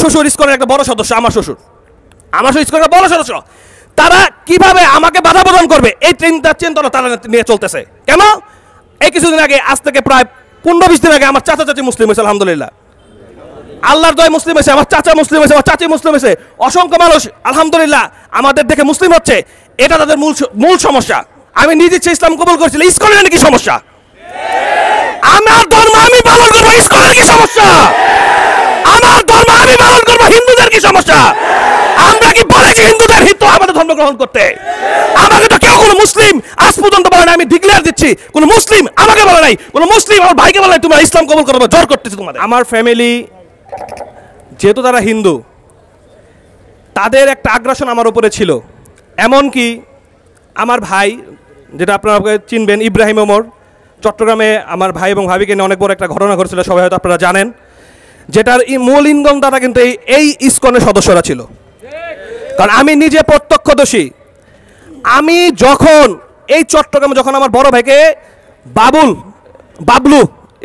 শ্বশুর ইসকনের একটা বড় সদস্য, আমার শ্বশুর ইসকনের বড় সদস্য। তারা কিভাবে আমাকে বাধা প্রদান করবে এই চিন্তা তারা নিয়ে চলতেছে। কেন? এই কিছুদিন আগে, আজ থেকে প্রায় 15-20 দিন আগে আমার চাচা চাচি মুসলিম হয়েছে, আলহামদুলিল্লাহ, আল্লাহর দয় মুসলিম হয়েছে, আমার চাচা মুসলিম হয়েছে, আমার চাচি মুসলিম হয়েছে, অসংখ্য মানুষ আলহামদুলিল্লাহ আমাদের দেখে মুসলিম হচ্ছে। এটা তাদের মূল সমস্যা। আমি নিজে ইচ্ছা ইসলাম কবুল করেছিলাম, ইসকনের কি সমস্যা? আমার ধর্ম আমি পালন করবো, ইসকনের কি সমস্যা? আমার ধর্ম আমি পালন করবো, হিন্দুদের কি সমস্যা? আমরা কি বলেছি হিন্দুদের হিত আমাদের ধর্ম গ্রহণ করতে? আমাকে তো কেউ কোনো মুসলিম আজ পর্যন্ত বলে না। আমি ডিক্লেয়ার দিচ্ছি, কোনো মুসলিম আমাকে বলে নাই, কোনো মুসলিম আমার ভাইকে বলে নাই তোমরা ইসলাম কবুল করবে, জোর করতেছি তোমাদের। আমার ফ্যামিলি যেহেতু তারা হিন্দু, তাদের একটা আগ্রাসন আমার উপরে ছিল। এমনকি আমার ভাই, যেটা আপনারা চিনবেন, ইব্রাহিম ওমর, চট্টগ্রামে আমার ভাই এবং ভাবিকে নিয়ে অনেক বড় একটা ঘটনা ঘটেছিল, সবাই হয়তো আপনারা জানেন, যেটার মূল ইন্ধনদাতা কিন্তু এই ইসকনের সদস্যরা ছিল। কারণ আমি নিজে প্রত্যক্ষদর্শী। আমি যখন এই চট্টগ্রামে যখন আমার বড় ভাইকে বাবলু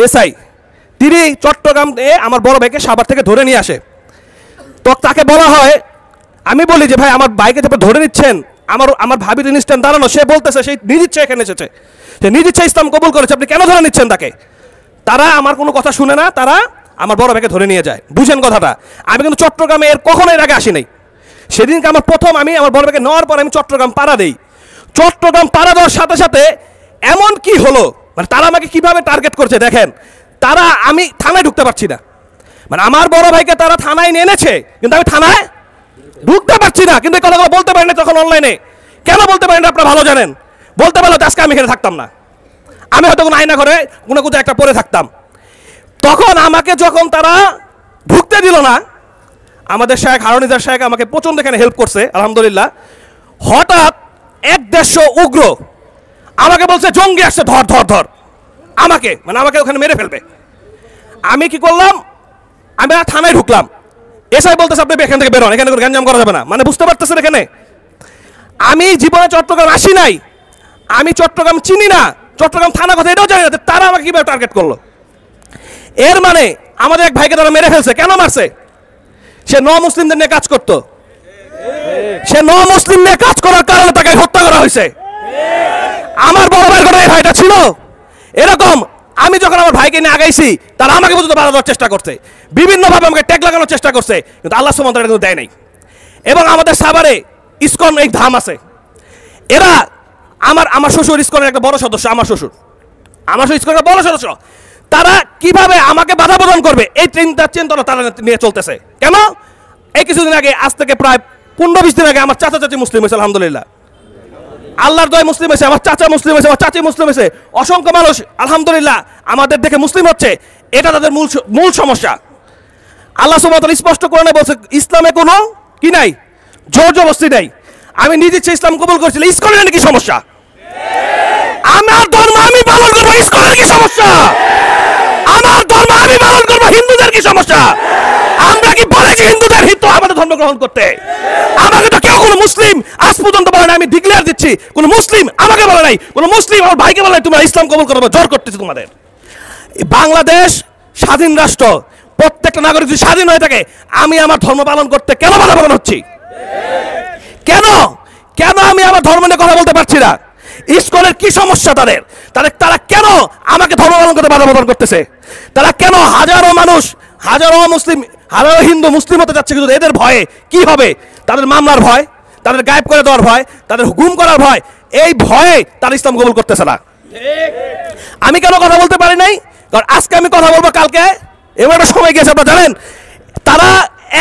এসআই, তিনি চট্টগ্রামে আমার বড় ভাইকে সাভার থেকে ধরে নিয়ে আসে, তো তাকে বলা হয়, আমি বলি যে ভাই আমার ভাইকে যখন ধরে নিচ্ছেন, আমার ভাবির ইনস্ট্যান্ট দাঁড়ানো, সে বলতেছে সে নিজ ইচ্ছে এখানে এসেছে, সে নিজ ইচ্ছে ইসলাম কবুল করেছে, আপনি কেন ধরে নিচ্ছেন তাকে? তারা আমার কোনো কথা শুনে না, তারা আমার বড় ভাইকে ধরে নিয়ে যায়। বুঝেন কথাটা? আমি কিন্তু চট্টগ্রামে এর কখনো এর আগে আসি নাই। সেদিনকে আমার প্রথম, আমি আমার বড় ভাইকে নেওয়ার পর আমি চট্টগ্রাম পাড়া দেই। চট্টগ্রাম পাড়া দেওয়ার সাথে সাথে এমন কি হলো, মানে তারা আমাকে কিভাবে টার্গেট করছে দেখেন। আমি থানায় ঢুকতে পারছি না, মানে আমার বড় ভাইকে তারা থানায় নিয়ে এনেছে, কিন্তু আমি থানায় ঢুকতে পারছি না। কিন্তু এই কথাগুলো বলতে পারি না তখন অনলাইনে। কেন বলতে পারি না আপনারা ভালো জানেন। বলতে পারলে আজকে আমি এখানে থাকতাম না, আমি হয়তো কোনো আয়না ঘরে কোনো কোথাও একটা পরে থাকতাম। তখন আমাকে যখন তারা ঢুকতে দিল না, আমাদের শেখ হারুনিজার শেখ আমাকে প্রচণ্ড এখানে হেল্প করছে আলহামদুলিল্লাহ। হঠাৎ 150 উগ্র আমাকে বলছে জঙ্গি আসছে, ধর ধর ধর, আমাকে ওখানে মেরে ফেলবে। আমি কি করলাম, আমি থানায় ঢুকলাম। এসআই বলতেছে আপনি এখান থেকে বেরোন, এখানে কোনো গ্যাঞ্জাম করা যাবে না। মানে বুঝতে পারতেছেন, এখানে আমি জীবনে চট্টগ্রাম আসি নাই, আমি চট্টগ্রাম চিনি না, চট্টগ্রাম থানা কথা এটাও জানি না, তারা আমাকে কিভাবে টার্গেট করলো। এর মানে আমাদের এক ভাইকে তারা মেরে ফেলছে। কেন মারছে? সে মুসলিমদের নিয়ে কাজ করত, সে মুসলিম নিয়ে কাজ করার কারণে তাকে হত্যা করা হয়েছে। আমার বড় ভাইয়ের ঘটনা এই ভাইটা ছিল এরকম। আমি যখন আমার ভাইকে নিয়ে আগাইছি, তারা আমাকে পর্যন্ত বাধা দেওয়ার চেষ্টা করছে, বিভিন্নভাবে আমাকে ট্যাগ লাগানোর চেষ্টা করছে, কিন্তু আল্লাহ সুবহানাহু ওয়া তাআলা কিন্তু দেয় নাই। এবং আমাদের সাভারে ইসকন এক ধাম আছে, এরা আমার শ্বশুর ইসকনের একটা বড় সদস্য, আমার শ্বশুর ইসকনের বড় সদস্য। তারা কিভাবে আমাকে বাধা প্রদান করবে এই চিন্তা তারা নিয়ে চলতেছে। কেন? এই কিছুদিন আগে, আজ থেকে প্রায় 15-20 দিন আগে আমার চাচা চাচি মুসলিম হয়েছে, আলহামদুলিল্লাহ, আল্লাহর দয় মুসলিম হয়েছে, আমার চাচা মুসলিম হয়েছে, আমার চাচি মুসলিম হয়েছে, অসংখ্য মানুষ আলহামদুলিল্লাহ আমাদের দেখে মুসলিম হচ্ছে। এটা তাদের মূল সমস্যা। আল্লাহ সুবহানাহু ওয়া তাআলা স্পষ্ট কোরআনে বলছে, ইসলামে কোনো কি নাই, জোর জবরদস্তি নাই। আমি নিজে ইচ্ছা ইসলাম কবুল করেছিলাম, ইসকনের কি সমস্যা? আমার ধর্ম আমি পালন করবো, ইসকনের কি সমস্যা? আমার ধর্ম আমি পালন করবো, হিন্দুদের কি সমস্যা? আমরা কি বলেছি হিন্দুদের হিত আমাদের ধর্ম গ্রহণ করতে? আমাকে তো কেউ কোনো মুসলিম আজ পর্যন্ত বলে না। আমি ডিক্লেয়ার দিচ্ছি, কোনো মুসলিম আমাকে বলে নাই, কোনো মুসলিম আমার ভাইকে বলে নাই তোমরা ইসলাম কবুল করবে, জোর করতেছি তোমাদের। বাংলাদেশ স্বাধীন রাষ্ট্র, প্রত্যেকটা নাগরিক যদি স্বাধীন হয়ে থাকে, আমি আমার ধর্ম পালন করতে কেন বাধা প্রদান হচ্ছি? কেন আমি আমার ধর্ম নিয়ে কথা বলতে পারছি না? ইসকনের কি সমস্যা তারা কেন আমাকে ধর্ম পালন করতে বাধা প্রদান করতেছে? তারা কেন হাজারো মানুষ, হাজারো মুসলিম, হাজারো হিন্দু মুসলিম হতে যাচ্ছে, কিন্তু এদের ভয়ে কি হবে? তাদের মামলার ভয়, তাদের গায়েব করে দেওয়ার ভয়, তাদের হুকুম করার ভয়, এই ভয়ে তারা ইসলাম কবুল করতেছে না। আমি কেন কথা বলতে পারি নাই? কারণ আজকে আমি কথা বলবো, কালকে এবার একটা সময় গেছে, আপনারা জানেন। তারা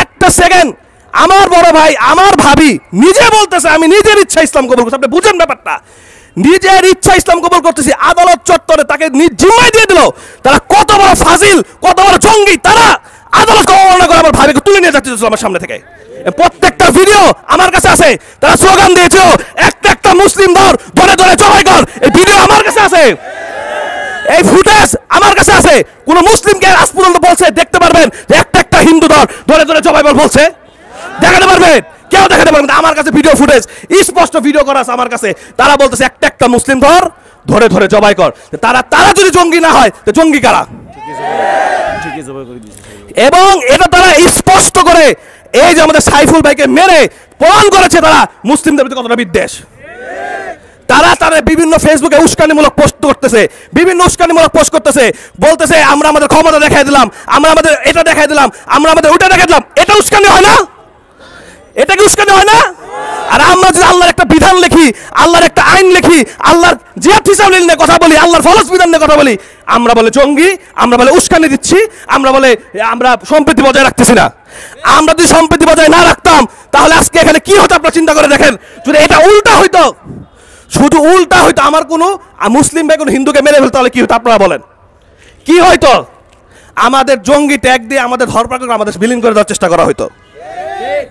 একটা সেকেন্ড, আমার বড় ভাই আমার ভাবি নিজে বলতেছে আমি নিজের ইচ্ছা ইসলাম কবুল করছি। আপনি বুঝেন ব্যাপারটা? নিজের ইচ্ছা ইসলাম কবুল করতেছি, আদালত চত্বরে তাকে জিম্মায় দিয়ে দিল। তারা কত বড় ফাজিল, কত বড় জঙ্গি, তারা আদালত অবমাননা করে আমার ভাবিকে তুলে নিয়ে যাচ্ছে আমার সামনে থেকে। প্রত্যেকটা ভিডিও আমার কাছে আছে। তারা স্লোগান দিয়েছে, একটা মুসলিম ধরে ধরে জবাই কর। এই ভিডিও আমার কাছে আছে, এই ফুটেজ আমার কাছে আছে। কোন মুসলিমকে আজ পর্যন্ত বলছে দেখতে পারবেন যে একটা হিন্দু ধরে ধরে জবাই বলছে? দেখাতে পারবেন? কেউ দেখাতে পারবেন? আমার কাছে ভিডিও ফুটেজ স্পষ্ট ভিডিও করা আছে আমার কাছে। তারা বলতেছে একটা মুসলিম ধরে ধরে জবাই কর। তারা যদি জঙ্গি না হয় তো জঙ্গি কারা? এবং এটা তারা স্পষ্ট করে এই যে আমাদের সাইফুল ভাইকে মেরে প্রমাণ করেছে তারা মুসলিমদের প্রতি কতটা বিদ্বেষ। তারা তারা বিভিন্ন ফেসবুকে উস্কানিমূলক পোস্ট করতেছে, বিভিন্ন উস্কানিমূলক পোস্ট করতেছে, বলতেছে আমরা আমাদের ক্ষমতা দেখাই দিলাম, আমরা আমাদের এটা দেখাই দিলাম, আমরা আমাদের ওটা দেখাই দিলাম। এটা উস্কানি হয় না? এটা কি উস্কানি হয় না? আর আমরা যদি আল্লাহর একটা বিধান লিখি, আল্লাহর একটা আইন লিখি, আল্লাহর জিহাদ ফিসাবিলিল্লাহ নিয়ে কথা বলি, আল্লাহর ফরজ বিধান নিয়ে কথা বলি, আমরা বলে জঙ্গি, আমরা বলে উস্কানি দিচ্ছি, আমরা বলে আমরা সম্প্রীতি বজায় রাখতেছি না। আমরা যদি সম্প্রীতি বজায় না রাখতাম তাহলে আজকে এখানে কি হতো আপনারা চিন্তা করে দেখেন। যদি এটা উল্টা হইতো, শুধু উল্টা হইতো, আমার কোনো মুসলিম ভাই কোনো হিন্দুকে মেরে ফেলতো, তাহলে কি হতো আপনারা বলেন? কি হয়তো? আমাদের জঙ্গি ট্যাগ দিয়ে আমাদের ধরপাকড় আমাদের বিলীন করে দেওয়ার চেষ্টা করা হইতো।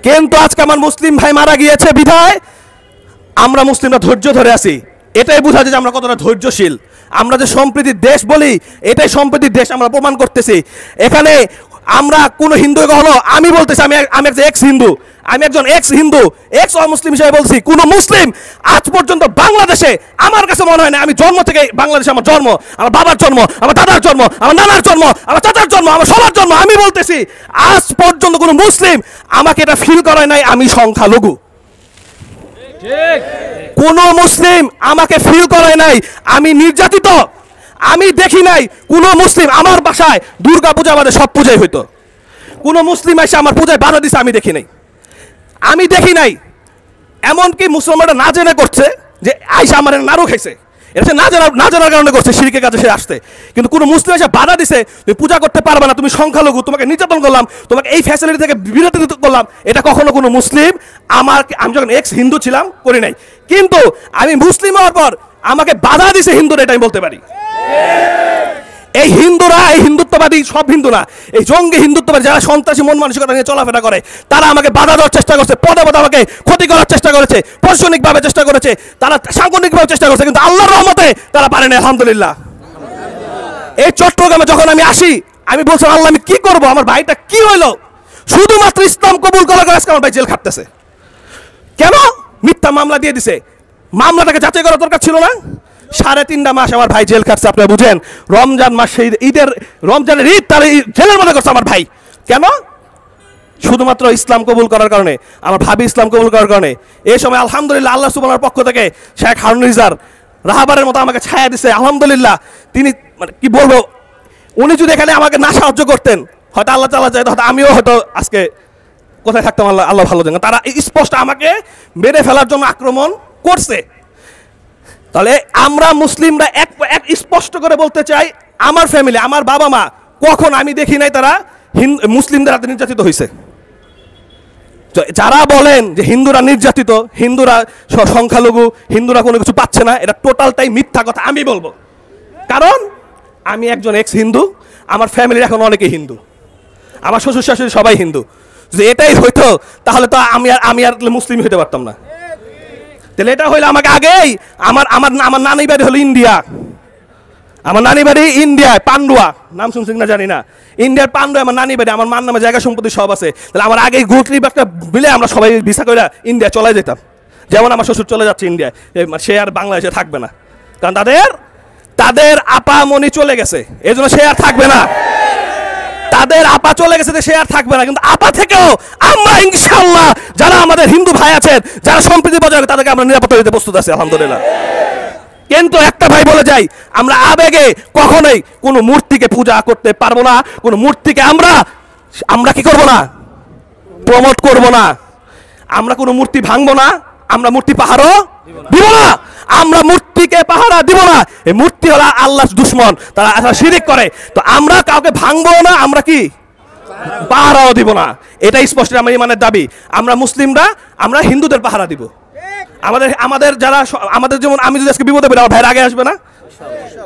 কিন্তু আজকে আমার মুসলিম ভাই মারা গিয়েছে বিধায় আমরা মুসলিমরা ধৈর্য ধরে আছি। এটাই বোঝা যায় যে আমরা কতটা ধৈর্যশীল। আমরা যে সম্প্রীতির দেশ বলি, এটাই সম্প্রীতির দেশ আমরা প্রমাণ করতেছি। এখানে আমরা কোনো হিন্দু হলো, আমি বলতেছি আমি একজন এক্স হিন্দু, আমি একজন এক্স হিন্দু, এক্স অমুসলিম হিসেবে বলছি, কোন মুসলিম আজ পর্যন্ত বাংলাদেশে আমার কাছে মনে হয় না, আমি জন্ম থেকে বাংলাদেশে আমার জন্ম, আমার বাবার জন্ম, আমার দাদার জন্ম, আমার নানার জন্ম, আমার চাচার জন্ম, আমার সবার জন্ম, আমি বলতেছি আজ পর্যন্ত কোনো মুসলিম আমাকে এটা ফিল করায় নাই আমি সংখ্যালঘু। কোন মুসলিম আমাকে ফিল করায় নাই আমি নির্যাতিত। আমি দেখি নাই কোন মুসলিম, আমার বাসায় দুর্গা পূজা আমাদের সব পূজাই হইতো, কোন মুসলিম এসে আমার পূজায় বাধা দিছে আমি দেখি নাই। আমি দেখি নাই, এমনকি মুসলমানরা না জেনে করছে যে আইসা আমার নাড়ু খাইছে, এটা সে না জানার কারণে করছে, শিরকের কাছে সে আসতে। কিন্তু কোনো মুসলিম এসে বাধা দিছে তুমি পূজা করতে পারবে না, তুমি সংখ্যালঘু, তোমাকে নির্যাতন করলাম, তোমাকে এই ফ্যাসিলিটি থেকে বিরতি করলাম, এটা কখনো কোনো মুসলিম আমি যখন এক্স হিন্দু ছিলাম করি নাই। কিন্তু আমি মুসলিম হওয়ার পর আমাকে বাধা দিছে হিন্দুরা, এটা আমি বলতে পারি। এই হিন্দুরা, এই হিন্দুত্ববাদী সব হিন্দু না, এই জঙ্গি হিন্দুত্ববাদী যারা সন্ত্রাসী মন মানসিকতা নিয়ে চলাফেরা করে, তারা আমাকে বাধা দেওয়ার চেষ্টা করছে, পদে পদে আমাকে ক্ষতি করার চেষ্টা করেছে, প্রশাসনিকভাবে চেষ্টা করেছে, তারা সাংগঠনিকভাবে চেষ্টা করেছে, কিন্তু আল্লাহর রহমতে তারা পারেনি, আলহামদুলিল্লাহ। এই চট্টগ্রামে যখন আমি আসি, আমি বলছিলাম আল্লাহ আমি কি করবো, আমার ভাইটা কি হইলো, শুধুমাত্র ইসলাম কবুল করার কারণে আমার ভাই জেল খাটতেছে। কেন? মিথ্যা মামলা দিয়ে দিছে। মামলাটাকে যাচাই করার দরকার ছিল না? 3.5 মাস আমার ভাই জেল খাটছে। আপনারা বুঝেন, রমজান মাস, সেই ঈদের রমজানের ঈদ তার জেলের মধ্যে করছে আমার ভাই। কেন? শুধুমাত্র ইসলাম কবুল করার কারণে, আমার ভাবি ইসলাম কবুল করার কারণে। এই সময় আলহামদুলিল্লাহ আল্লাহ সুবহানাহুর পক্ষ থেকে শেখ হারুন রিজার রাহাবারের মতো আমাকে ছায়া দিছে, আলহামদুলিল্লাহ। তিনি মানে কি বলবো, উনি যদি এখানে আমাকে না সাহায্য করতেন, হয়তো আল্লাহ তাআলা চাইতো হয়তো আমিও হয়তো আজকে কোথায় থাকতাম, আল্লাহ ভালো জানেন। তারা স্পষ্ট আমাকে মেরে ফেলার জন্য আক্রমণ করছে। তাহলে আমরা মুসলিমরা এক স্পষ্ট করে বলতে চাই, আমার ফ্যামিলি, আমার বাবা মা কখন আমি দেখি নাই তারা মুসলিমদের হাতে নির্যাতিত হয়েছে। যারা বলেন যে হিন্দুরা নির্যাতিত, হিন্দুরা সংখ্যালঘু, হিন্দুরা কোনো কিছু পাচ্ছে না, এটা টোটালটাই মিথ্যা কথা আমি বলবো। কারণ আমি একজন এক্স হিন্দু, আমার ফ্যামিলির এখন অনেকে হিন্দু, আমার শ্বশুর শাশুড়ি সবাই হিন্দু। যদি এটাই হইতো তাহলে তো আমি আর মুসলিম হইতে পারতাম না। তাহলে এটা হইলে আমাকে আগেই আমার নানি বাড়ি হলো ইন্ডিয়া, আমার নানি বাড়ি ইন্ডিয়ায় পান্ডুয়া, নাম শুনছেন না জানি না, ইন্ডিয়ার পান্ডুয়া আমার নানি বাড়ি, আমার মার নামে জায়গা সম্পত্তি সব আছে। তাহলে আমার আগেই গুটলি একটা মিলে আমরা সবাই ভিসা করে ইন্ডিয়া চলে যেতাম। যেমন আমার শ্বশুর চলে যাচ্ছে ইন্ডিয়ায়, সে আর বাংলাদেশে থাকবে না, কারণ তাদের আপা মনি চলে গেছে, এই জন্য সে আর থাকবে না। তাদের আপা চলে গেছে, সে আর থাকবে না। কিন্তু আপা থেকেও আমরা ইনশাআল্লাহ যারা আমাদের হিন্দু ভাই আছেন, যারা সম্প্রীতি বজায় রাখে, তাদেরকে আমরা নিরাপত্তা দিতে প্রস্তুত আছি, আলহামদুলিল্লাহ। কিন্তু একটা ভাই বলে যাই, আমরা আবেগে কখনোই কোনো মূর্তিকে পূজা করতে পারবো না, কোনো মূর্তিকে আমরা কি করব না, প্রমোট করব না। আমরা কোনো মূর্তি ভাঙবো না, আমরা মূর্তি পাহাড়ও দিব না, আমরা মূর্তিকে পাহারা দিব না। এই মূর্তি হলো আল্লাহর দুশমন, তারা শিরিক করে। তো আমরা কাউকে ভাঙবো না, আমরা কি পাহারাও দিব না। এটাই স্পষ্ট আমার ইমানের দাবি। আমরা মুসলিমরা আমরা হিন্দুদের পাহারা দিব। আমাদের যারা আমাদের, যেমন আমি যদি আজকে বিপদে পড়ি, আমার ভাইয়ের আগে আসবে না?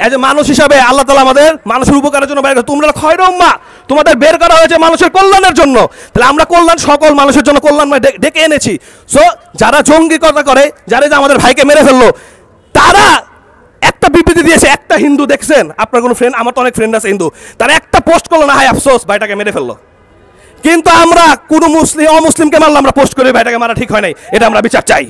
এই যে মানুষ হিসাবে আল্লাহ তাআলা আমাদের মানুষের উপকারের জন্য বের করে, তোমরা খয়র উম্মাহ, তোমাদের বের করা হয়েছে মানুষের কল্যাণের জন্য। তাহলে আমরা কল্যাণ, সকল মানুষের জন্য কল্যাণ ডেকে এনেছি। সো যারা জঙ্গিকতা করে, যারা যে আমাদের ভাইকে মেরে ফেললো, তারা একটা বিবৃতি দিয়েছে। একটা হিন্দু দেখছেন, আপনার কোনো ফ্রেন্ড, আমার তো অনেক ফ্রেন্ড আছে হিন্দু, তারা একটা পোস্ট করলো না, হাই আফসোস ভাইটাকে মেরে ফেললো। কিন্তু আমরা কোনো অমুসলিমকে মারলাম, আমরা পোস্ট করে ভাইটাকে মারা ঠিক হয় নাই, এটা আমরা বিচার চাই।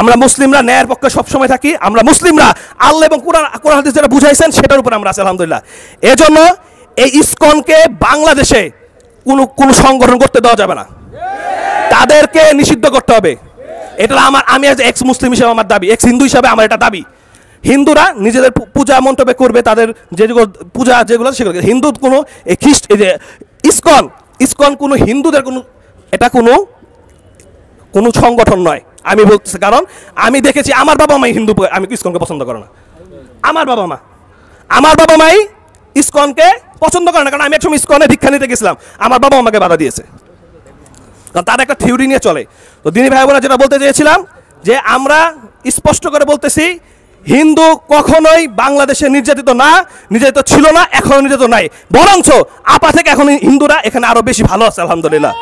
আমরা মুসলিমরা ন্যায়ের পক্ষে সবসময় থাকি। আমরা মুসলিমরা আল্লাহ এবং কোরআন হাদিস যেটা বুঝাইছেন সেটার উপর আমরা আছি, আলহামদুলিল্লাহ। এজন্য এই ইসকনকে বাংলাদেশে কোনো সংগঠন করতে দেওয়া যাবে না, তাদেরকে নিষিদ্ধ করতে হবে। এটা আমি এক্স মুসলিম হিসেবে আমার দাবি, এক্স হিন্দু হিসাবে আমার এটা দাবি। হিন্দুরা নিজেদের পূজা মন্তব্য করবে, তাদের যেগুলো পূজা যেগুলো সেগুলো, হিন্দু কোনো ইসকন কোনো হিন্দুদের কোনো, এটা কোনো সংগঠন নয় আমি বলতেছি। কারণ আমি দেখেছি আমার বাবা মাই হিন্দু, আমি ইসকনকে পছন্দ করে না। আমার বাবা মাই ইসকনকে পছন্দ করে না, কারণ আমি একসময় ইসকনে দীক্ষা নিতে গেছিলাম, আমার বাবা আমাকে বাধা দিয়েছে, কারণ তার একটা থিওরি নিয়ে চলে। তো দিনী ভাই বোনেরা, যেটা বলতে চেয়েছিলাম যে আমরা স্পষ্ট করে বলতেছি, হিন্দু কখনোই বাংলাদেশে নির্যাতিত ছিল না, এখনো নির্যাতিত নাই, বরঞ্চ আপা থেকে এখন হিন্দুরা এখানে আরো বেশি ভালো আছে আলহামদুলিল্লাহ।